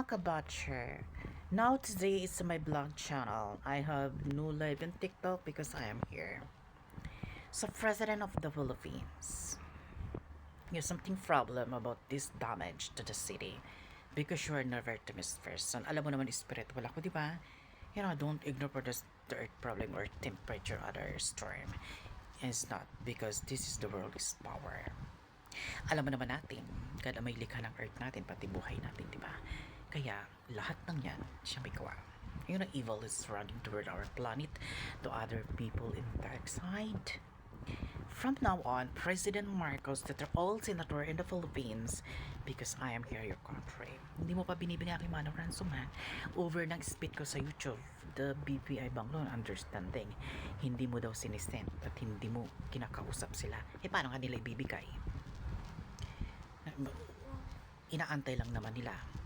Kabatcher. Now today is my blog channel. I have no live in TikTok because I am here. So President of the Philippines, there's something problem about this damage to the city because you are never optimist person. Alam mo naman spiritual ako, di ba? You know, don't ignore for the earth problem or temperature other storm. It's not because this is the world is power. Alam mo naman natin, kada may likha ng earth natin, pati buhay natin, di ba? Kaya, lahat ng yan, siya may gawa. You know, evil is running toward our planet to other people in dark side. From now on, President Marcos that are all senator in the Philippines because I am here your country. Hindi mo pa binibigyan aking man of ransom ha. Over ng spit ko sa YouTube, the BPI Banglo understanding. Hindi mo daw sinisend at hindi mo kinakausap sila. Paano nga nila ibibigay? Inaantay lang naman nila